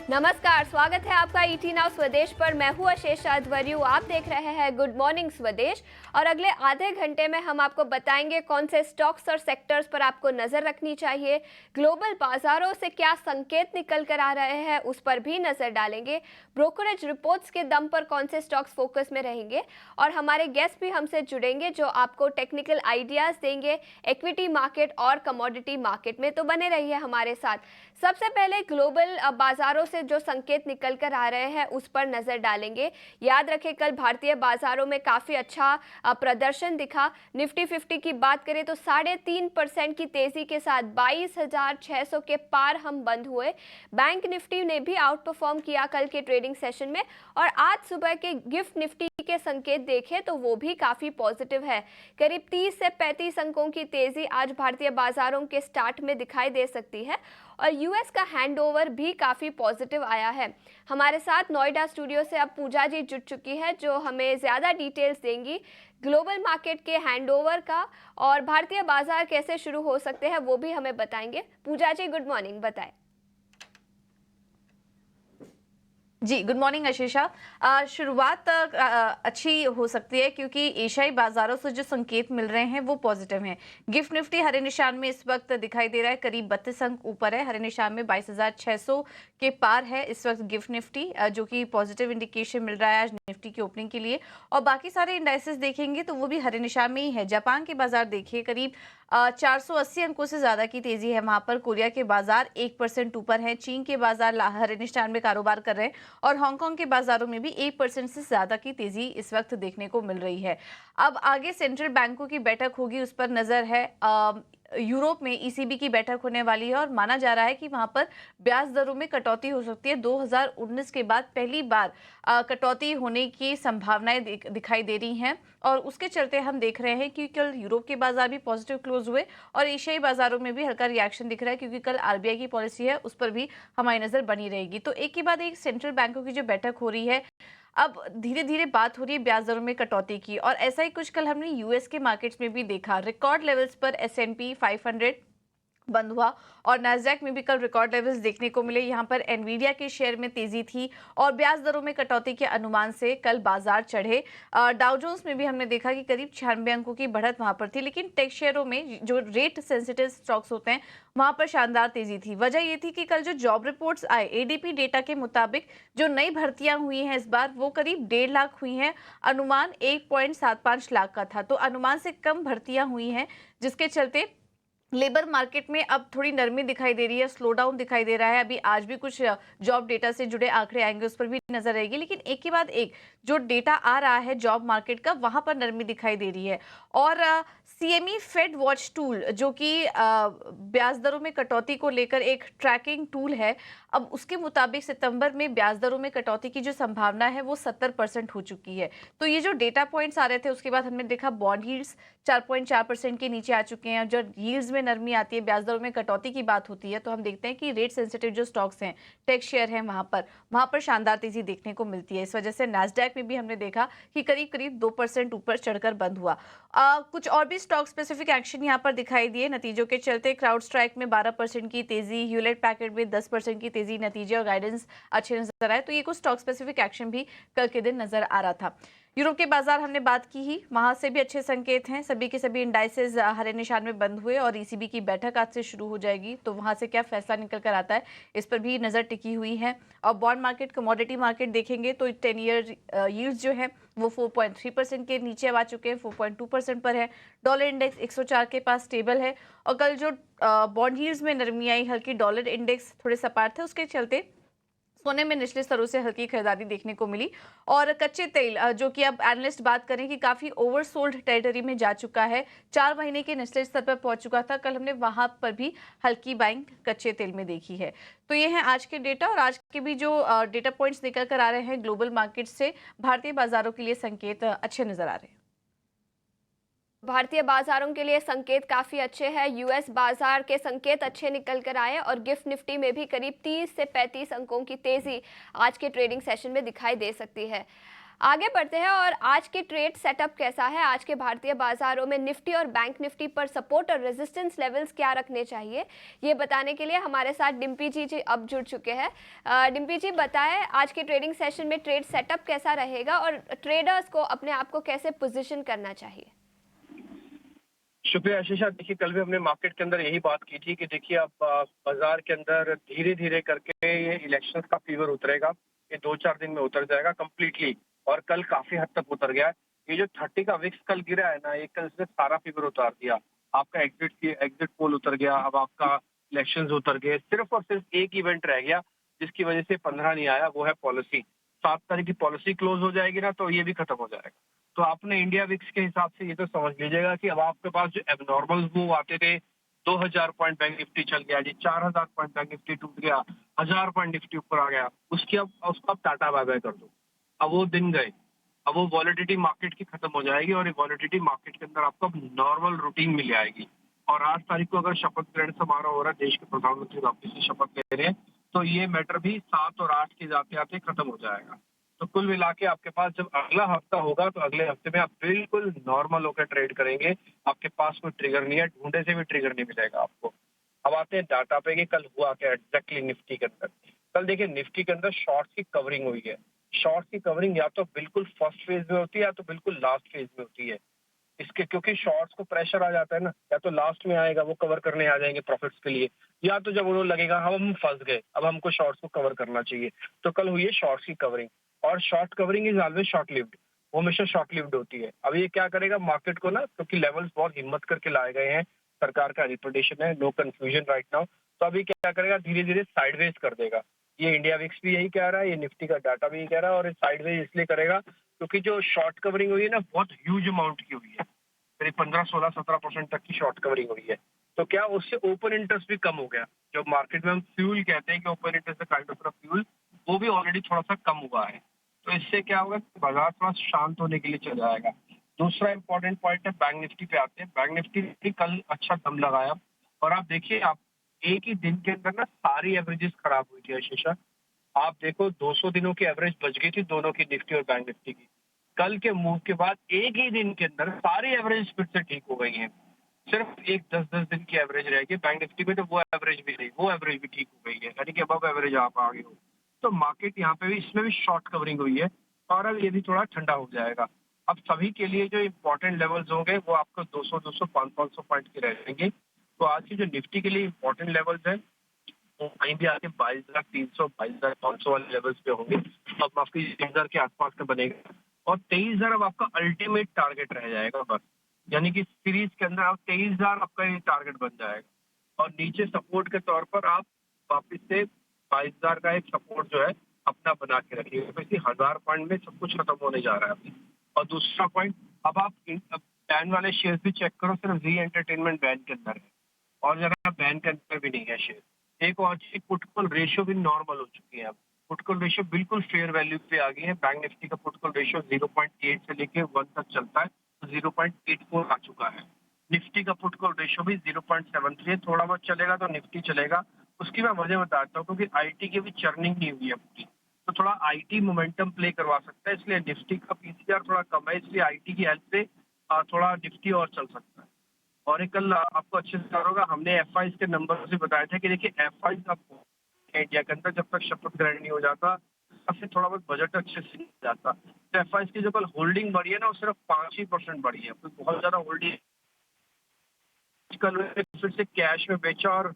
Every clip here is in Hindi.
नमस्कार, स्वागत है आपका ईटी नाउ स्वदेश पर। मैं हूं अशेष आध्वर्यु। आप देख रहे हैं गुड मॉर्निंग स्वदेश और अगले आधे घंटे में हम आपको बताएंगे कौन से स्टॉक्स और सेक्टर्स पर आपको नजर रखनी चाहिए। ग्लोबल बाजारों से क्या संकेत निकल कर आ रहे हैं उस पर भी नजर डालेंगे। ब्रोकरेज रिपोर्ट्स के दम पर कौन से स्टॉक्स फोकस में रहेंगे और हमारे गेस्ट भी हमसे जुड़ेंगे जो आपको टेक्निकल आइडियाज देंगे इक्विटी मार्केट और कमोडिटी मार्केट में। तो बने रहिए हमारे साथ। सबसे पहले ग्लोबल बाजारों से जो संकेत निकल कर आ रहे हैं उस पर नजर डालेंगे। याद रखें, कल भारतीय बाजारों में काफी अच्छा प्रदर्शन दिखा। निफ्टी 50 की बात करें तो 3.5% की तेजी के साथ 22,600 के पार हम बंद हुए। बैंक निफ्टी ने भी आउट परफॉर्म किया कल के ट्रेडिंग सेशन में और आज सुबह के गिफ्ट निफ्टी के संकेत देखें तो वो भी काफी पॉजिटिव है। करीब 30 से 35 अंकों की तेजी आज भारतीय बाजारों के स्टार्ट में दिखाई दे सकती है और यूएस का हैंडओवर भी काफ़ी पॉजिटिव आया है। हमारे साथ नोएडा स्टूडियो से अब पूजा जी जुड़ चुकी है जो हमें ज़्यादा डिटेल्स देंगी ग्लोबल मार्केट के हैंडओवर का और भारतीय बाजार कैसे शुरू हो सकते हैं वो भी हमें बताएंगे। पूजा जी गुड मॉर्निंग, बताएं। जी गुड मॉर्निंग आशीषा। शुरुआत अच्छी हो सकती है क्योंकि एशियाई बाजारों से जो संकेत मिल रहे हैं वो पॉजिटिव हैं। गिफ्ट निफ्टी हरे निशान में इस वक्त दिखाई दे रहा है, करीब 32 अंक ऊपर है। हरे निशान में 22,600 के पार है इस वक्त गिफ्ट निफ्टी, जो कि पॉजिटिव इंडिकेशन मिल रहा है आज निफ्टी की ओपनिंग के लिए। और बाकी सारे इंडाइसेस देखेंगे तो वो भी हरे निशान में ही है। जापान के बाजार देखिए, करीब 480 अंकों से ज्यादा की तेजी है वहां पर। कोरिया के बाजार 1% ऊपर है। चीन के बाजार हरे निशान में कारोबार कर रहे हैं और हांगकांग के बाजारों में भी 1% से ज्यादा की तेजी इस वक्त देखने को मिल रही है। अब आगे सेंट्रल बैंकों की बैठक होगी, उस पर नजर है। यूरोप में ईसीबी की बैठक होने वाली है और माना जा रहा है कि वहां पर ब्याज दरों में कटौती हो सकती है। 2019 के बाद पहली बार कटौती होने की संभावनाएं दिखाई दे रही हैं और उसके चलते हम देख रहे हैं कि कल यूरोप के बाजार भी पॉजिटिव क्लोज हुए और एशियाई बाजारों में भी हल्का रिएक्शन दिख रहा है क्योंकि कल आरबीआई की पॉलिसी है, उस पर भी हमारी नजर बनी रहेगी। तो एक के बाद एक सेंट्रल बैंकों की जो बैठक हो रही है, अब धीरे धीरे बात हो रही है ब्याज दरों में कटौती की और ऐसा ही कुछ कल हमने यूएस के मार्केट्स में भी देखा। रिकॉर्ड लेवल्स पर S&P 500 बंद हुआ और नैस्डैक में भी कल रिकॉर्ड लेवल्स देखने को मिले। यहाँ पर एनवीडिया के शेयर में तेजी थी और ब्याज दरों में कटौती के अनुमान से कल बाजार चढ़े। डाउ जोन्स में भी हमने देखा कि करीब 96 अंकों की बढ़त वहां पर थी, लेकिन टेक शेयरों में जो रेट सेंसिटिव स्टॉक्स होते हैं वहां पर शानदार तेजी थी। वजह ये थी कि कल जो जॉब रिपोर्ट्स आए, एडीपी डेटा के मुताबिक जो नई भर्तियां हुई हैं इस बार वो करीब 1.5 लाख हुई हैं। अनुमान 1.75 लाख का था, तो अनुमान से कम भर्तियां हुई हैं, जिसके चलते लेबर मार्केट में अब थोड़ी नरमी दिखाई दे रही है, स्लो डाउन दिखाई दे रहा है। अभी आज भी कुछ जॉब डेटा से जुड़े आंकड़े आएंगे, उस पर भी नजर रहेगी, लेकिन एक के बाद एक जो डेटा आ रहा है जॉब मार्केट का वहां पर नरमी दिखाई दे रही है। और सीएमई फेड वॉच टूल जो कि ब्याज दरों में कटौती को लेकर एक ट्रैकिंग टूल है, अब उसके मुताबिक सितंबर में ब्याज दरों में कटौती की जो संभावना है वो 70% हो चुकी है। तो ये जो डेटा पॉइंट्स आ रहे थे उसके बाद हमने देखा बॉन्ड यील्ड्स 4.4% के नीचे आ चुके हैं। जो यील्ड्स में नरमी आती है, ब्याज दरों में कटौती की बात होती है, तो हम देखते हैं कि रेट सेंसिटिव जो स्टॉक्स हैं, टेक शेयर हैं, वहां पर शानदार तेजी देखने को मिलती है। इस वजह से नैस्डैक में भी हमने देखा कि करीब करीब 2% ऊपर चढ़कर बंद हुआ। कुछ और भी स्टॉक स्पेसिफिक एक्शन यहाँ पर दिखाई दिए नतीजों के चलते। क्राउड स्ट्राइक में 12% की तेजी, ह्यूलेट पैकेट में 10% की तेजी, नतीजे और गाइडेंस अच्छे नजर आए। तो ये कुछ स्टॉक स्पेसिफिक एक्शन भी कल के दिन नजर आ रहा था। यूरोप के बाजार हमने बात की ही, वहां से भी अच्छे संकेत हैं। सभी के सभी इंडाइसेस हरे निशान में बंद हुए और ईसीबी की बैठक आज से शुरू हो जाएगी, तो वहां से क्या फैसला निकल कर आता है इस पर भी नजर टिकी हुई है। और बॉन्ड मार्केट, कमोडिटी मार्केट देखेंगे तो 10 ईयर यील्ड्स जो है वो 4.3% के नीचे आ चुके हैं, 4.2% पर है। डॉलर इंडेक्स 104 के पास स्टेबल है और कल जो बॉन्ड यील्ड्स में नरमी आई, हल्की डॉलर इंडेक्स थोड़े सपाट थे, उसके चलते सोने में निचले स्तरों से हल्की खरीदारी देखने को मिली। और कच्चे तेल जो कि अब एनालिस्ट बात करें कि काफी ओवरसोल्ड टेरिटरी में जा चुका है, 4 महीने के निचले स्तर पर पहुंच चुका था। कल हमने वहां पर भी हल्की बाइंग कच्चे तेल में देखी है। तो ये है आज के डेटा और आज के भी जो डेटा पॉइंट्स निकल कर आ रहे हैं ग्लोबल मार्केट से, भारतीय बाजारों के लिए संकेत अच्छे नजर आ रहे हैं। भारतीय बाजारों के लिए संकेत काफी अच्छे हैं। यूएस बाजार के संकेत अच्छे निकल कर आए और गिफ्ट निफ्टी में भी करीब 30 से 35 अंकों की तेजी आज के ट्रेडिंग सेशन में दिखाई दे सकती है। आगे बढ़ते हैं और आज के ट्रेड सेटअप कैसा है? आज के भारतीय बाजारों में निफ्टी और बैंक निफ्टी पर सपोर्ट और रेजिस्टेंस लेवल्स क्या रखने चाहिए, ये बताने के लिए हमारे साथ डिम्पी जी अब जुड़ चुके हैं। डिम्पी जी बताएं, आज के ट्रेडिंग सेशन में ट्रेड सेटअप कैसा रहेगा और ट्रेडर्स को अपने आप को कैसे पोजीशन करना चाहिए? शुक्रिया आशीषा। देखिए, कल भी हमने मार्केट के अंदर यही बात की थी कि देखिए अब बाजार के अंदर धीरे धीरे करके ये इलेक्शंस का फीवर उतरेगा। ये 2-4 दिन में उतर जाएगा कंप्लीटली, और कल काफी हद तक उतर गया है। ये जो 30 का विक्स कल गिरा है ना, ये कल इसने सारा फीवर उतार दिया। आपका एग्जिट पोल उतर गया, अब आपका इलेक्शंस उतर गए। सिर्फ और सिर्फ एक इवेंट रह गया जिसकी वजह से 15 नहीं आया, वो है पॉलिसी। 7 तारीख की पॉलिसी क्लोज हो जाएगी ना, तो ये भी खत्म हो जाएगा। तो आपने इंडिया विक्स के हिसाब से ये तो समझ लीजिएगा कि अब आपके पास जो एबनॉर्मल मूव आते थे, 2000 पॉइंट बैंक निफ्टी चल गया जी, 4000 पॉइंट बैंक निफ्टी टूट गया, 1000 पॉइंट निफ्टी ऊपर आ गया, उसको आप टाटा बाय बाय कर दो। अब वो दिन गए। अब वो वॉलिडिटी मार्केट की खत्म हो जाएगी, और ये वॉलिडिटी मार्केट के अंदर आपको नॉर्मल रूटीन मिल जाएगी। और 8 तारीख को अगर शपथ ग्रहण समारोह हो रहा है, देश के प्रधानमंत्री वापस से शपथ ले रहे हैं, तो ये मैटर भी 7 और 8 के जाते आते खत्म हो जाएगा। तो कुल मिला के आपके पास जब अगला हफ्ता होगा, तो अगले हफ्ते में आप बिल्कुल नॉर्मल होकर ट्रेड करेंगे। आपके पास कोई ट्रिगर नहीं है, ढूंढे से भी ट्रिगर नहीं मिलेगा आपको। अब आते हैं डाटा पे कि कल हुआ क्या एग्जैक्टली निफ्टी के अंदर। कल देखिए, निफ्टी के अंदर शॉर्ट्स की कवरिंग हुई है। शॉर्ट्स की कवरिंग या तो बिल्कुल फर्स्ट फेज में होती है, या तो बिल्कुल लास्ट फेज में होती है। इसके क्योंकि शॉर्ट्स को प्रेशर आ जाता है ना, या तो लास्ट में आएगा, वो कवर करने आ जाएंगे प्रॉफिट्स के लिए, या तो जब उन्हें लगेगा हम फंस गए, अब हमको शॉर्ट्स को कवर करना चाहिए। तो कल हुई है शॉर्ट्स की कवरिंग, और short covering is always short lived. वो हमेशा शॉर्ट लिव्ड होती है। अब ये क्या करेगा मार्केट को ना, क्योंकि लेवल्स बहुत हिम्मत करके लाए गए हैं, सरकार का रिपोर्टेशन है, नो कंफ्यूजन राइट नाउ। तो अभी क्या करेगा, धीरे धीरे साइडवेज कर देगा। ये इंडिया विक्स भी यही कह रहा है, ये निफ्टी का डाटा भी यही कह रहा है, और साइडवेज इसलिए करेगा क्योंकि जो शॉर्ट कवरिंग हुई है ना, बहुत ह्यूज अमाउंट की हुई है। करीब 15-16-17% तक की शॉर्ट कवरिंग हुई है। तो क्या उससे ओपन इंटरेस्ट भी कम हो गया। जो मार्केट में हम फ्यूल कहते हैं कि open interest kind of fuel, वो भी ऑलरेडी थोड़ा सा कम हुआ है। तो इससे क्या होगा कि बाजार थोड़ा शांत होने के लिए चल जाएगा। दूसरा इंपॉर्टेंट पॉइंट है, बैंक निफ्टी पे आते हैं। बैंक निफ्टी भी कल अच्छा दम लगाया, और आप देखिए, आप एक ही दिन के अंदर ना सारी एवरेजेस खराब हुई थी आशीषा। आप देखो 200 दिनों की एवरेज बच गई थी दोनों की, निफ्टी और बैंक निफ्टी की। कल के मूव के बाद एक ही दिन के अंदर सारी एवरेज फिर से ठीक हो गई हैं। सिर्फ एक 10-10 दिन की एवरेज रहेगी बैंक निफ्टी में, तो वो एवरेज भी नहीं, वो एवरेज भी ठीक हो गई है, यानी कि अबव एवरेज आप आ गए हो। तो मार्केट यहाँ पे भी, इसमें भी शॉर्ट कवरिंग हुई है, और अब ये भी थोड़ा ठंडा हो जाएगा। अब सभी के लिए जो इंपॉर्टेंट लेवल्स होंगे वो आपको 200-200, 500-500 पॉइंट के रहेंगे। तो आज की जो निफ्टी के लिए इंपॉर्टेंट लेवल्स है, वो कहीं भी आके 22,300, 22,500 वाले लेवल्स पे होंगे। अब आपकी 23,000 के आसपास का बनेगा, और 23,000 अब आपका अल्टीमेट टारगेट रह जाएगा बस। यानी कि सीरीज के अंदर अब 23,000 आपका ये टारगेट बन जाएगा, और नीचे सपोर्ट के तौर पर आप वापस से 22,000 का एक सपोर्ट जो है अपना बना के रखिएगा। तो इसी 1000 पॉइंट में सब कुछ खत्म होने जा रहा है अभी। और दूसरा पॉइंट, अब आप बैन वाले शेयर भी चेक करो, सिर्फ जी एंटरटेनमेंट बैन के अंदर है, और जरा बैन के अंदर भी नहीं है शेयर। एक और चीज, पुट कॉल रेशियो भी नॉर्मल हो चुकी है। अब पुट कॉल रेशियो बिल्कुल फेयर वैल्यू पे आ गई है। बैंक निफ्टी का पुट कॉल रेशियो 0.8 से लेके 1 तक चलता है, तो 0.84 आ चुका है। निफ्टी का पुट कॉल रेशियो भी 0.73 है। थोड़ा बहुत चलेगा तो निफ्टी चलेगा। उसकी मैं वजह बताता हूँ, क्योंकि आईटी की भी चर्निंग नहीं हुई है पूरी, तो थोड़ा आईटी मोमेंटम प्ले करवा सकता है, इसलिए निफ्टी का पीसीआर थोड़ा कम है, इसलिए आईटी की हेल्प से थोड़ा निफ्टी और चल सकता है। और एक कल आपको अच्छे से याद होगा, हमने एफआईज के नंबर से बताया था कि देखिए एफआईज आपको इंडिया के अंदर जब तक शपथ ग्रहण नहीं हो जाता, तब से थोड़ा बहुत बजट अच्छे से नहीं जाता। तो एफआईज की जो कल होल्डिंग बढ़ी है ना, वो सिर्फ 5% बढ़ी है, कोई बहुत ज्यादा होल्डिंग। कल फिर से कैश में बेचा, और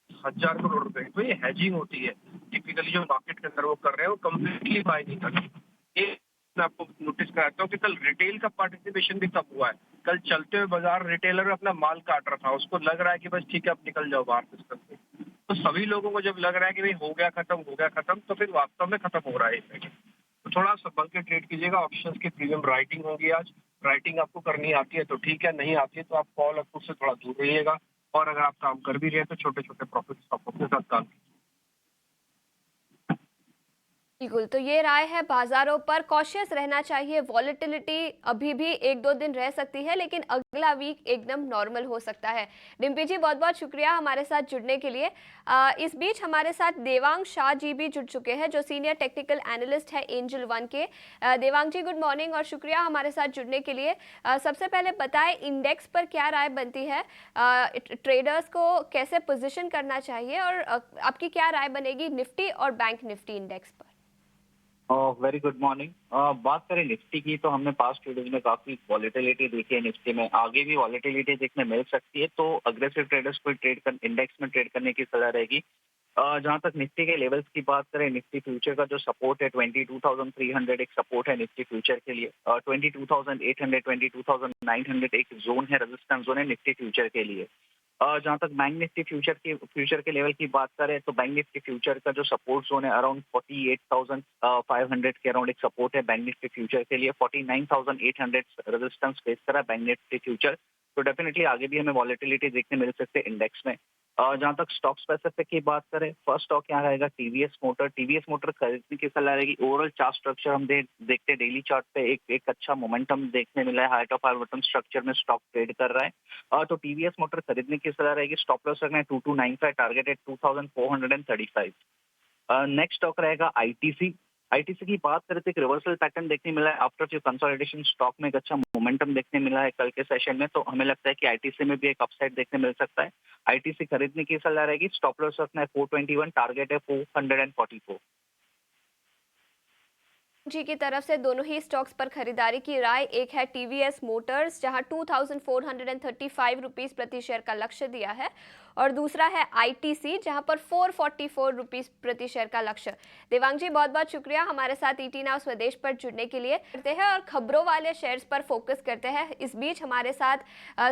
1,000 करोड़ रुपए। तो ये हैजिंग होती है, टिपिकली जो मार्केट के अंदर वो कर रहे हैं, वो कम्प्लीटली बाय नहीं कर रहे। एक मैं आपको नोटिस कराता हूँ कि कल रिटेल का पार्टिसिपेशन भी कम हुआ है। कल चलते हुए बाजार रिटेलर अपना माल काट रहा था, उसको लग रहा है कि बस ठीक है अब निकल जाओ बाहर सिस्टम से। तो सभी लोगों को जब लग रहा है कि भाई हो गया खत्म, तो फिर वास्तव में खत्म हो रहा है इफेक्ट। तो थोड़ा संभल के ट्रेड कीजिएगा। ऑप्शंस की प्रीमियम राइटिंग होगी आज। राइटिंग आपको करनी आती है तो ठीक है, नहीं आती है तो आप कॉल और पुट से थोड़ा दूर रहिएगा। और अगर आप काम कर भी रहे हैं तो छोटे छोटे प्रॉफिट आप अपने साथ काम कीजिए। बिल्कुल, तो ये राय है बाज़ारों पर कॉशियस रहना चाहिए, वॉलेटिलिटी अभी भी 1-2 दिन रह सकती है, लेकिन अगला वीक एकदम नॉर्मल हो सकता है। डिम्पी जी, बहुत-बहुत शुक्रिया हमारे साथ जुड़ने के लिए। इस बीच हमारे साथ देवांग शाह जी भी जुड़ चुके हैं, जो सीनियर टेक्निकल एनालिस्ट है एंजल वन के। देवांग जी, गुड मॉर्निंग और शुक्रिया हमारे साथ जुड़ने के लिए। सबसे पहले बताएँ इंडेक्स पर क्या राय बनती है? ट्रेडर्स को कैसे पोज़ीशन करना चाहिए और आपकी क्या राय बनेगी निफ्टी और बैंक निफ्टी इंडेक्स पर? Very good morning. बात करें निफ्टी की तो हमने पास्ट few days में काफी वॉलेटिलिटी देखी है निफ्टी में, आगे भी वॉलेटिलिटी देखने मिल सकती है, तो अग्रेसिव ट्रेडर्स को ट्रेड कर इंडेक्स में ट्रेड करने की सलाह रहेगी। जहां तक निफ्टी के लेवल्स की बात करें, निफ्टी फ्यूचर का जो सपोर्ट है 22,300 एक सपोर्ट है निफ्टी फ्यूचर के लिए, 22,800 22,900 एक जोन है, रेजिस्टेंस जोन है निफ्टी फ्यूचर के लिए। जहां तक बैंक निफ्टी फ्यूचर के लेवल की बात करें तो बैंक निफ्टी फ्यूचर का जो सपोर्ट जोन है अराउंड 48,500 के अराउंड एक सपोर्ट है बैंक निफ्टी फ्यूचर के लिए, 49,800 रेजिस्टेंस फेस करा बैंक निफ्टी फ्यूचर। तो डेफिनेटली आगे भी हमें वॉलेटिलिटी देखने मिल सकते हैं इंडेक्स में। जहां तक स्टॉक स्पेसिफिक की बात करें, फर्स्ट स्टॉक यहाँ रहेगा टीवीएस मोटर खरीदने की सलाह रहेगी। ओवरऑल चार्ट स्ट्रक्चर हम देखते हैं डेली चार्ट पे एक अच्छा मोमेंटम देखने मिला है, height of high bottom structure में स्टॉक ट्रेड कर रहा है। तो टीवीएस मोटर खरीदने की सलाह रहेगी। स्टॉप लॉस रखना है 2295, टारगेट है 2435। नेक्स्ट स्टॉक रहेगा आईटीसी। आईटीसी की बात करें तो एक रिवर्सल पैटर्न देखने मिला है आफ्टर फ्यू कंसोलिडेशन, स्टॉक में एक अच्छा मोमेंटम देखने मिला है कल के सेशन में, तो हमें लगता है कि आईटीसी में भी एक अपसाइड देखने मिल सकता है। आईटीसी खरीदने की सलाह रहेगी। स्टॉप लॉस रखना है 421, टारगेट है 444। जी की तरफ से दोनों ही स्टॉक्स पर खरीदारी की राय। एक है टीवीएस मोटर्स, जहां 2435 रुपीस प्रति शेयर का लक्ष्य दिया है, और दूसरा है आईटीसी, जहां पर 444 रुपीस प्रति शेयर का लक्ष्य। देवांग जी, बहुत बहुत शुक्रिया हमारे साथ ईटी नाउ स्वदेश पर जुड़ने के लिए। करते हैं और खबरों वाले शेयर्स पर फोकस करते हैं। इस बीच हमारे साथ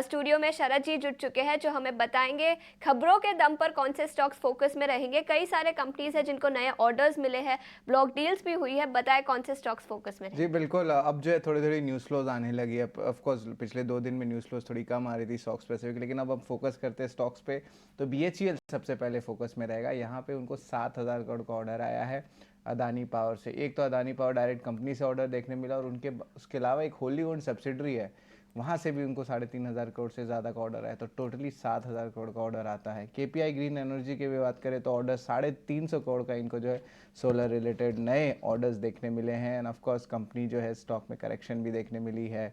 स्टूडियो में शरद जी जुड़ चुके हैं, जो हमें बताएंगे खबरों के दम पर कौन से स्टॉक्स फोकस में रहेंगे। कई सारे कंपनीज हैं जिनको नए ऑर्डर्स मिले हैं, ब्लॉक डील्स भी हुई है। बताएं कौन से स्टॉक्स फोकस में जी बिल्कुल, अब जो है थोड़ी थोड़ी न्यूज़ फ्लोज आने लगी है। ऑफ कोर्स पिछले 2 दिन में न्यूज़ फ्लोज थोड़ी कम आ रही थी स्टॉक स्पेसिफिक, लेकिन अब हम फोकस करते हैं स्टॉक्स पे। तो बीएचईएल सबसे पहले फोकस में रहेगा। यहाँ पे उनको 7,000 करोड़ का ऑर्डर आया है अदानी पावर से। एक तो अदानी पावर डायरेक्ट कंपनी से ऑर्डर देखने मिला, और उनके उसके अलावा एक होली ओन्ड सब्सिडरी है, वहाँ से भी उनको 3,500 करोड़ से ज़्यादा का ऑर्डर आया, तो टोटली 7,000 करोड़ का ऑर्डर आता है। केपीआई ग्रीन एनर्जी की भी बात करें तो ऑर्डर 350 करोड़ का इनको जो है सोलर रिलेटेड नए ऑर्डर्स देखने मिले हैं। एंड ऑफकोर्स कंपनी जो है स्टॉक में करेक्शन भी देखने मिली है।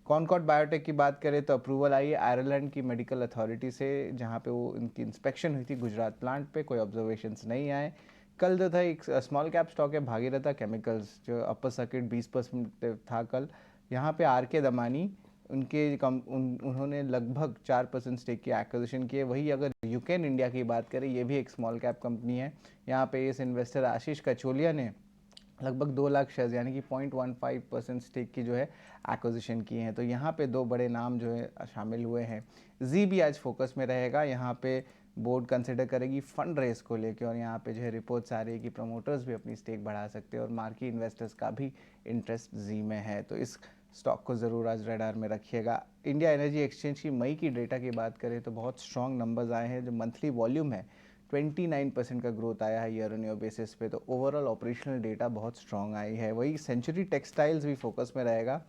कॉनकॉर्ड बायोटेक की बात करें तो अप्रूवल आई है आयरलैंड की मेडिकल अथॉरिटी से, जहाँ पे वो इनकी इंस्पेक्शन हुई थी गुजरात प्लांट पे, कोई ऑब्जर्वेशंस नहीं आए। कल जो था एक स्मॉल कैप स्टॉक है भागीरथा केमिकल्स, जो अपर सर्किट 20% था कल। यहाँ पे आर के दमानी उन्होंने लगभग 4% स्टेक की एक्विजिशन की है। वही अगर यूकेन इंडिया की बात करें, ये भी एक स्मॉल कैप कंपनी है। यहाँ पे इस इन्वेस्टर आशीष कचोलिया ने लगभग 2 लाख शेयर्स यानी कि 0.15% स्टेक की जो है एक्विजिशन की हैं। तो यहाँ पे 2 बड़े नाम जो है शामिल हुए हैं। जी भी आज फोकस में रहेगा। यहाँ पे बोर्ड कंसिडर करेगी फंड रेस को लेके, और यहाँ पे जो है रिपोर्ट्स आ रही है कि प्रमोटर्स भी अपनी स्टेक बढ़ा सकते हैं, और मार्की इन्वेस्टर्स का भी इंटरेस्ट जी में है। तो इस स्टॉक को ज़रूर आज रडार में रखिएगा। इंडिया एनर्जी एक्सचेंज की मई की डेटा की बात करें तो बहुत स्ट्रॉन्ग नंबर्स आए हैं। जो मंथली वॉल्यूम है 29% का ग्रोथ आया है ईयर ऑन ईयर बेसिस पे, तो ओवरऑल ऑपरेशनल डेटा बहुत स्ट्रॉन्ग आई है। वही सेंचुरी टेक्सटाइल्स भी फोकस में रहेगा।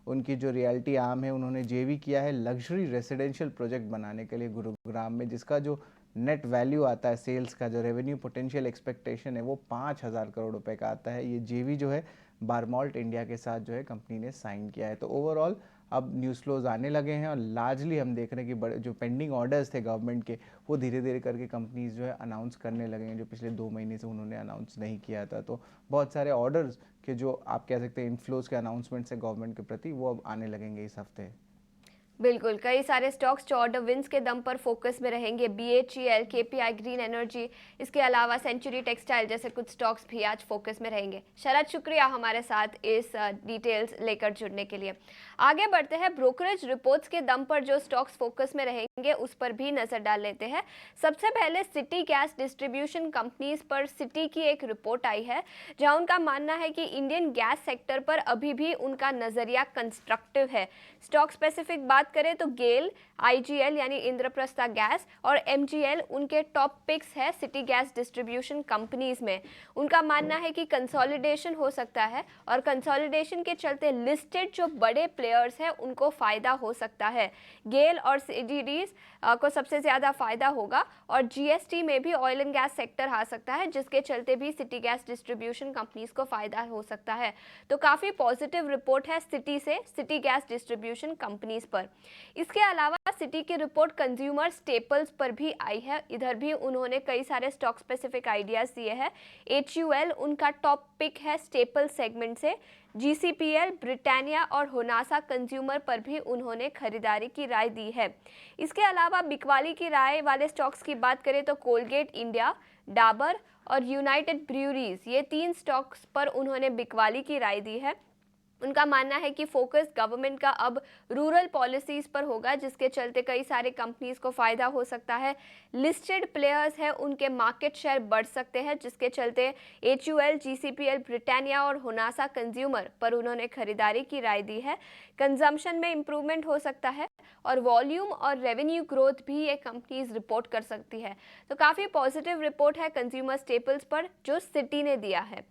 उनकी जो रियल्टी आर्म है, उन्होंने जेवी किया है लग्जरी रेसिडेंशियल प्रोजेक्ट बनाने के लिए गुरुग्राम में, जिसका जो नेट वैल्यू आता है सेल्स का, जो रेवेन्यू पोटेंशियल एक्सपेक्टेशन है, वो 5,000 करोड़ रुपए का आता है। ये जेवी जो है बारमॉल्ट इंडिया के साथ जो है कंपनी ने साइन किया है। तो ओवरऑल अब न्यूज़ फ्लोज आने लगे हैं, और लार्जली हम देख रहे हैं कि बड़े जो पेंडिंग ऑर्डर्स थे गवर्नमेंट के, वो धीरे धीरे करके कंपनीज जो है अनाउंस करने लगे हैं, जो पिछले 2 महीने से उन्होंने अनाउंस नहीं किया था। तो बहुत सारे ऑर्डर्स के जो आप कह सकते हैं इनफ्लोज के अनाउंसमेंट्स है गवर्नमेंट के प्रति, वो अब आने लगेंगे इस हफ्ते। बिल्कुल, कई सारे स्टॉक्स जो ऑर्डर विंस के दम पर फोकस में रहेंगे। बीएचईएल, केपीआई ग्रीन एनर्जी, इसके अलावा सेंचुरी टेक्सटाइल जैसे कुछ स्टॉक्स भी आज फोकस में रहेंगे। शरद, शुक्रिया हमारे साथ इस डिटेल्स लेकर जुड़ने के लिए। आगे बढ़ते हैं, ब्रोकरेज रिपोर्ट्स के दम पर जो स्टॉक्स फोकस में रहेंगे उस पर भी नजर डाल लेते हैं। सबसे पहले सिटी गैस डिस्ट्रीब्यूशन कंपनीज पर सिटी की एक रिपोर्ट आई है, जहां उनका मानना है कि इंडियन गैस सेक्टर पर अभी भी उनका नजरिया कंस्ट्रक्टिव है। स्टॉक स्पेसिफिक बात बात करें तो गेल, आईजीएल यानी इंद्रप्रस्था गैस और एमजीएल उनके टॉप पिक्स है सिटी गैस डिस्ट्रीब्यूशन कंपनीज में। उनका मानना है कि कंसोलिडेशन हो सकता है और कंसोलिडेशन के चलते लिस्टेड जो बड़े प्लेयर्स हैं उनको फायदा हो सकता है। गेल और सीजीडीज को सबसे ज्यादा फायदा होगा और जीएसटी में भी ऑयल एंड गैस सेक्टर आ सकता है, जिसके चलते भी सिटी गैस डिस्ट्रीब्यूशन कंपनीज को फायदा हो सकता है। तो काफी पॉजिटिव रिपोर्ट है सिटी से सिटी गैस डिस्ट्रीब्यूशन कंपनीज पर। इसके अलावा सिटी की रिपोर्ट कंज्यूमर स्टेपल्स पर भी आई है। इधर भी उन्होंने कई सारे स्टॉक स्पेसिफिक आइडियाज दिए हैं। HUL उनका टॉप पिक है स्टेपल सेगमेंट से। GCPL, ब्रिटानिया और होनासा कंज्यूमर पर भी उन्होंने खरीदारी की राय दी है। इसके अलावा बिकवाली की राय वाले स्टॉक्स की बात करें तो कोलगेट इंडिया, डाबर और यूनाइटेड ब्रूअरीज, ये 3 स्टॉक्स पर उन्होंने बिकवाली की राय दी है। उनका मानना है कि फोकस गवर्नमेंट का अब रूरल पॉलिसीज पर होगा, जिसके चलते कई सारे कंपनीज को फायदा हो सकता है। लिस्टेड प्लेयर्स हैं उनके मार्केट शेयर बढ़ सकते हैं, जिसके चलते HUL, GCPL, ब्रिटानिया और होनासा कंज्यूमर पर उन्होंने खरीदारी की राय दी है। कंजम्पशन में इंप्रूवमेंट हो सकता है और वॉल्यूम और रेवेन्यू ग्रोथ भी ये कंपनीज रिपोर्ट कर सकती है। तो काफ़ी पॉजिटिव रिपोर्ट है कंज्यूमर स्टेपल्स पर जो सिटी ने दिया है।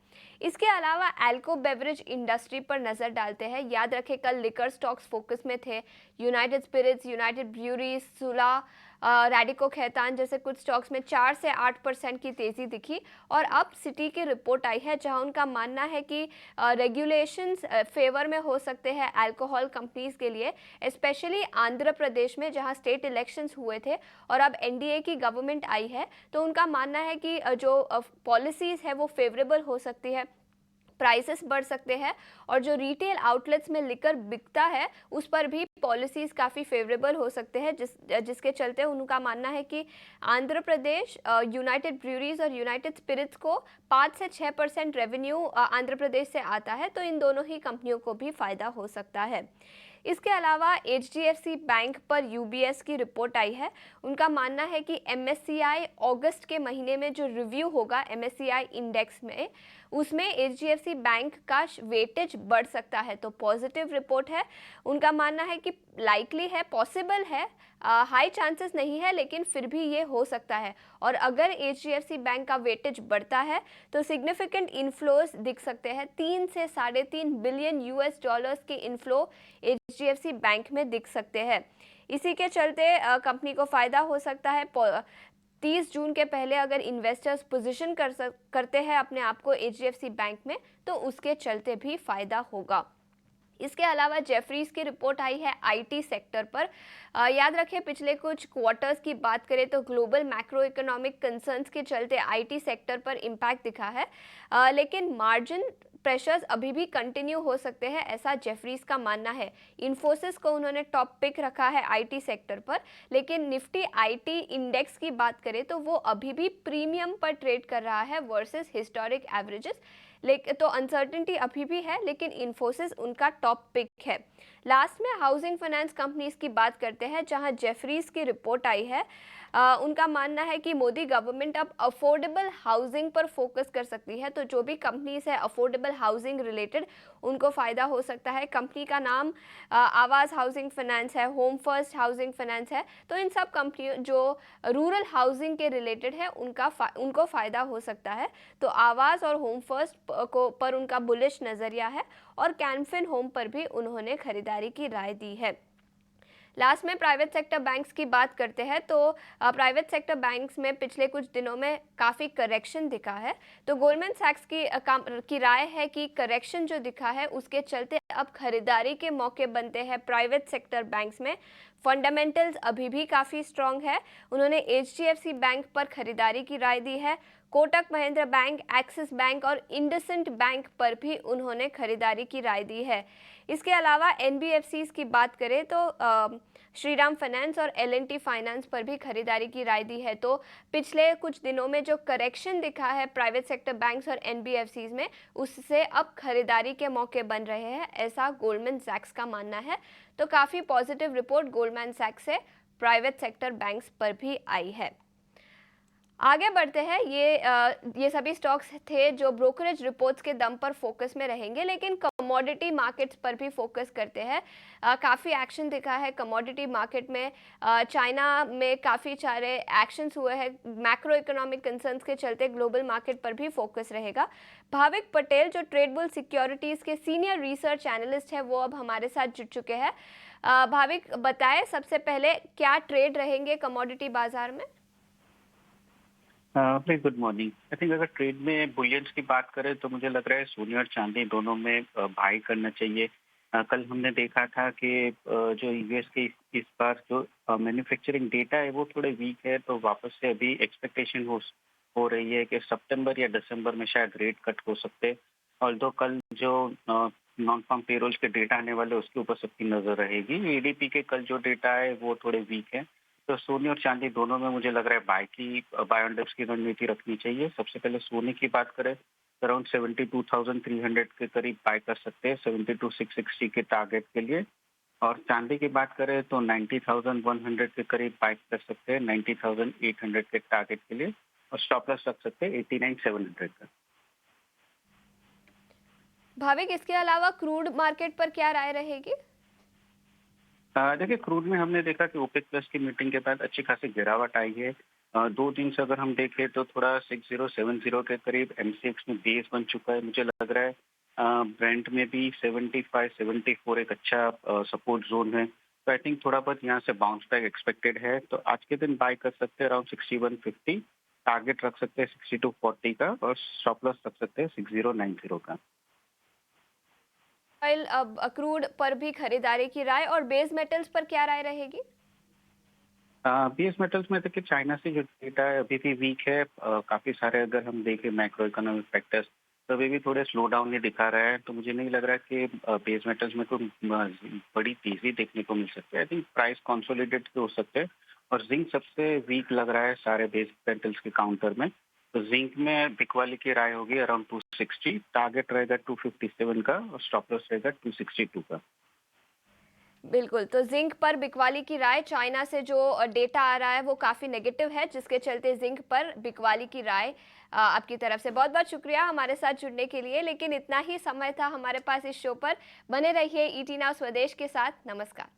इसके अलावा एल्को बेवरेज इंडस्ट्री पर नजर डालते हैं। याद रखें कल लिकर स्टॉक्स फोकस में थे। यूनाइटेड स्पिरिट्स, यूनाइटेड ब्रूअरीज, सुला, रैडिको खैतान जैसे कुछ स्टॉक्स में 4 से 8% की तेजी दिखी। और अब सिटी की रिपोर्ट आई है जहां उनका मानना है कि रेगुलेशंस फेवर में हो सकते हैं अल्कोहल कंपनीज के लिए, स्पेशली आंध्र प्रदेश में जहां स्टेट इलेक्शंस हुए थे और अब NDA की गवर्नमेंट आई है। तो उनका मानना है कि जो पॉलिसीज़ है वो फेवरेबल हो सकती है, प्राइसेस बढ़ सकते हैं और जो रिटेल आउटलेट्स में लिकर बिकता है उस पर भी पॉलिसीज़ काफ़ी फेवरेबल हो सकते हैं, जिसके चलते उनका मानना है कि आंध्र प्रदेश, यूनाइटेड ब्रूअरीज और यूनाइटेड स्पिरिट्स को 5 से 6% रेवेन्यू आंध्र प्रदेश से आता है। तो इन दोनों ही कंपनियों को भी फ़ायदा हो सकता है। इसके अलावा HDFC बैंक पर UBS की रिपोर्ट आई है। उनका मानना है कि MSCI अगस्त के महीने में जो रिव्यू होगा MSCI इंडेक्स में, उसमें HDFC बैंक का वेटेज बढ़ सकता है। तो पॉजिटिव रिपोर्ट है। उनका मानना है कि लाइकली है, पॉसिबल है, हाई चांसेस नहीं है, लेकिन फिर भी ये हो सकता है। और अगर HDFC बैंक का वेटेज बढ़ता है तो सिग्निफिकेंट इन्फ्लोज दिख सकते हैं। 3 से $3.5 बिलियन के इन्फ्लो HDFC बैंक में दिख सकते हैं। इसी के चलते कंपनी को फ़ायदा हो सकता है। 30 जून के पहले अगर इन्वेस्टर्स पोजीशन करते हैं अपने आप को HDFC बैंक में तो उसके चलते भी फ़ायदा होगा। इसके अलावा जेफरीज की रिपोर्ट आई है IT सेक्टर पर। याद रखें पिछले कुछ क्वार्टर्स की बात करें तो ग्लोबल मैक्रो इकोनॉमिक कंसर्न्स के चलते IT सेक्टर पर इम्पैक्ट दिखा है, लेकिन मार्जिन प्रेशर्स अभी भी कंटिन्यू हो सकते हैं, ऐसा जेफरीज का मानना है। इन्फोसिस को उन्होंने टॉप पिक रखा है IT सेक्टर पर, लेकिन निफ्टी IT इंडेक्स की बात करें तो वो अभी भी प्रीमियम पर ट्रेड कर रहा है वर्सेस हिस्टोरिक एवरेजेस। लेकिन तो अनसर्टेनिटी अभी भी है, लेकिन इन्फोसिस उनका टॉप पिक है। लास्ट में हाउसिंग फाइनेंस कंपनीज की बात करते हैं, जहां जेफरीज की रिपोर्ट आई है। उनका मानना है कि मोदी गवर्नमेंट अब अफोर्डेबल हाउसिंग पर फोकस कर सकती है। तो जो भी कंपनीज है अफोर्डेबल हाउसिंग रिलेटेड, उनको फ़ायदा हो सकता है। कंपनी का नाम आवास हाउसिंग फाइनेंस है, होम फर्स्ट हाउसिंग फाइनेंस है। तो इन सब कंपनियों जो रूरल हाउसिंग के रिलेटेड है उनको फ़ायदा हो सकता है। तो आवास और होम फर्स्ट पर उनका बुलिश नज़रिया है और कैनफिन होम पर भी उन्होंने खरीदारी की राय दी है। लास्ट में प्राइवेट सेक्टर बैंक्स की बात करते हैं तो प्राइवेट सेक्टर बैंक्स में पिछले कुछ दिनों में काफ़ी करेक्शन दिखा है। तो गोल्डमैन सैक्स की राय है कि करेक्शन जो दिखा है उसके चलते अब खरीदारी के मौके बनते हैं प्राइवेट सेक्टर बैंक्स में। फंडामेंटल्स अभी भी काफ़ी स्ट्रॉन्ग है। उन्होंने HDFC बैंक पर खरीदारी की राय दी है। Kotak Mahindra bank, axis bank और इंडसइंड बैंक पर भी उन्होंने खरीदारी की राय दी है। इसके अलावा NBFCs की बात करें तो श्रीराम फाइनेंस और L&T फाइनेंस पर भी खरीदारी की राय दी है। तो पिछले कुछ दिनों में जो करेक्शन दिखा है प्राइवेट सेक्टर बैंक्स और NBFCs में, उससे अब खरीदारी के मौके बन रहे हैं, ऐसा गोल्डमैन सैक्स का मानना है। तो काफ़ी पॉजिटिव रिपोर्ट गोल्डमैन सैक्स से प्राइवेट सेक्टर बैंक्स पर भी आई है। आगे बढ़ते हैं। ये सभी स्टॉक्स थे जो ब्रोकरेज रिपोर्ट्स के दम पर फोकस में रहेंगे, लेकिन कमोडिटी मार्केट्स पर भी फोकस करते हैं। काफ़ी एक्शन दिखा है कमोडिटी मार्केट में। चाइना में काफ़ी सारे एक्शंस हुए हैं। मैक्रो इकोनॉमिक कंसर्न्स के चलते ग्लोबल मार्केट पर भी फोकस रहेगा। भाविक पटेल जो ट्रेडबुल सिक्योरिटीज़ के सीनियर रिसर्च एनालिस्ट है, वो अब हमारे साथ जुड़ चुके हैं। भाविक, बताएं सबसे पहले क्या ट्रेड रहेंगे कमोडिटी बाजार में? Very good morning. I think अगर ट्रेड में बुलियंस की बात करें तो मुझे लग रहा है सोने और चांदी दोनों में बाई करना चाहिए। कल हमने देखा था कि जो यूएस के इस बार जो मैन्युफैक्चरिंग डेटा है वो थोड़े वीक है, तो वापस से अभी एक्सपेक्टेशन हो रही है कि सितंबर या दिसंबर में शायद रेट कट हो सकते हैं। और दो कल जो नॉन फार्म पेरोल्स के डेटा आने वाले उसके ऊपर सबकी नजर रहेगी। एडीपी के कल जो डेटा है वो थोड़े वीक है, तो सोने और चांदी दोनों में मुझे लग रहा है बाय ऑन डिप्स की रणनीति रखनी चाहिए। सबसे पहले सोने की बात करें, अराउंड 72,300 के करीब बाय कर सकते हैं 72,660 के टारगेट के लिए। और चांदी की बात करें तो 90,100 के करीब बाय कर सकते हैं 90,800 के टारगेट के लिए, और स्टॉप लॉस रख सकते हैं 89,700 का। भाविक, इसके अलावा क्रूड मार्केट पर क्या राय रहेगी? देखिए, क्रूड में हमने देखा कि ओपेक प्लस की मीटिंग के बाद अच्छी खासी गिरावट आई है। 2 दिन से अगर हम देखें तो थोड़ा 6070 के करीब एमसीएक्स में बेस बन चुका है। मुझे लग रहा है ब्रेंट में भी 75-74 एक अच्छा सपोर्ट जोन है। तो आई थिंक थोड़ा बहुत यहाँ से बाउंस बैक एक्सपेक्टेड है, तो आज के दिन बाय कर सकते हैं अराउंड 6150, टारगेट रख सकते हैं 6240 का, और स्टॉप लॉस रख सकते हैं 6090 का। ऑयल, अब क्रूड पर भी खरीदारी की राय, और बेस मेटल्स पर क्या राय रहेगी? बेस मेटल्स में देखिए, चाइना से जो डेटा है अभी भी वीक है। काफी सारे अगर हम देखें मैक्रो इकोनॉमिक फैक्टर्स, तो अभी भी थोड़े स्लो डाउन ही दिखा रहा है। तो मुझे नहीं लग रहा कि बेस मेटल्स में कोई बड़ी तेजी देखने को मिल सकती है। आई थिंक प्राइस कंसोलिडेट हो सकते हैं। और जिंक सबसे वीक लग रहा है सारे बेस मेटल्स के काउंटर में। तो जिंक में बिकवाली की राय होगी अराउंड 260, टारगेट रहेगा 257 का, और स्टॉप लॉस रहेगा 262 का। बिल्कुल, तो जिंक पर बिकवाली की राय। चाइना से जो डेटा आ रहा है वो काफ़ी नेगेटिव है, जिसके चलते जिंक पर बिकवाली की राय। आपकी तरफ से बहुत बहुत शुक्रिया हमारे साथ जुड़ने के लिए। लेकिन इतना ही समय था हमारे पास इस शो पर। बने रहिए ईटी नाउ स्वदेश के साथ। नमस्कार।